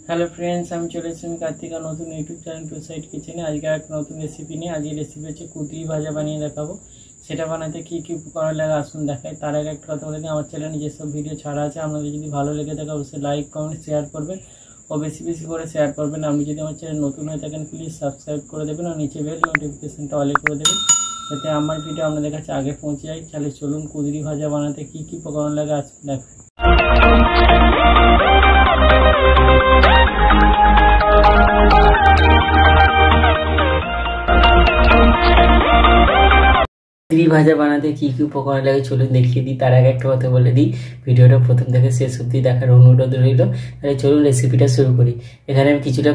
Hello friends, আমি চলে এসেছি কার্তিকা নতুন ইউটিউব চ্যানেল টু সাইড কিচেনে। আজকে একটা নতুন রেসিপি নিয়ে আজকে রেসিপি হচ্ছে কুদরি ভাজা বানিয়ে দেখাবো। সেটা বানাতে কী কী উপকরণ লাগে আসুন দেখাই। তার আগে একটা কথা বলে দিই, আমার চ্যানেলে যেসব ভিডিও ছাড়া আছে আপনাদের যদি ভালো লেগে থাকে অবশ্যই লাইক কমেন্ট শেয়ার করবেন ও বেশি বেশি করে শেয়ার করবেন। আপনি যদি আমার চ্যানেল নতুন হয়ে থাকেন প্লিজ সাবস্ক্রাইব করে দেবেন আর নিচে বেল নোটিফিকেশনটা অলে করে দেবেন, যাতে আমার ভিডিও আপনাদের কাছে আগে পৌঁছে যায়। তাহলে চলুন কুদরি ভাজা বানাতে কী কী উপকরণ লাগে আসুন দেখাই। কুদরি ভাজা বানাতে কী কী উপকরণ লাগে চলুন দেখিয়ে দিই। তার আগে একটা কথা বলে দিই, ভিডিওটা প্রথম থেকে শেষ অবধি দেখার অনুরোধ রইল। তাহলে চলুন রেসিপিটা শুরু করি। এখানে আমি কিছুটা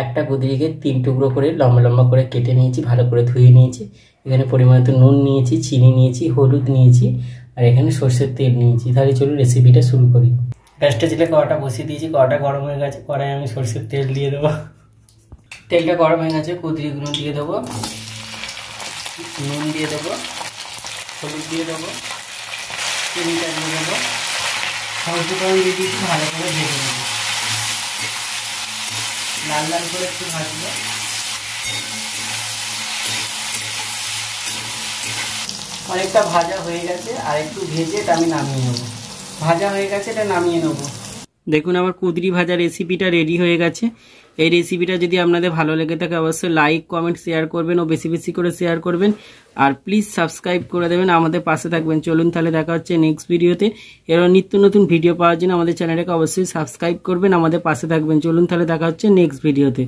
একটা কুদরিকে 3 টুকরো করে লম্বা লম্বা করে কেটে নিয়েছি, ভালো করে ধুয়ে নিয়েছি। এখানে পরিমাণ মতো নুন নিয়েছি, চিনি নিয়েছি, হলুদ নিয়েছি আর এখানে সর্ষের তেল নিয়েছি। তাহলে চলুন রেসিপিটা শুরু করি। গ্যাসটা ছেলে কড়াটা বসিয়ে দিয়েছি, কড়াটা গরম হয়ে গেছে। কড়াই আমি সর্ষের তেল দিয়ে দেবো। তেলটা গরম হয়ে গেছে, কুদরিগুলো দিয়ে দেবো, নুন দিয়ে দেবো, হলুদ দিয়ে দেবো, চিনিটা দিয়ে দেবো, সমস্ত করে দিয়ে দিচ্ছি, ভালো করে ভেজে দেবো। লাল লাল করে একটু ভাজবো। অনেকটা ভাজা হয়ে গেছে, আর একটু ভেজে এটা আমি নামিয়ে নেবো। ভাজা হয়ে গেছে, এটা নামিয়ে নেবো। দেখুন আমার কুদরি ভাজা রেসিপিটা রেডি হয়ে গেছে। এই রেসিপিটা যদি আপনাদের ভালো লেগে থাকে অবশ্যই লাইক কমেন্ট শেয়ার করবেন ও বেশি বেশি করে শেয়ার করবেন আর প্লিজ সাবস্ক্রাইব করে দেবেন, আমাদের পাশে থাকবেন। চলুন তাহলে দেখা হচ্ছে নেক্সট ভিডিওতে। এরও নিত্য নতুন ভিডিও পাওয়ার জন্য আমাদের চ্যানেলটাকে অবশ্যই সাবস্ক্রাইব করবেন, আমাদের পাশে থাকবেন। চলুন তাহলে দেখা হচ্ছে নেক্সট ভিডিওতে।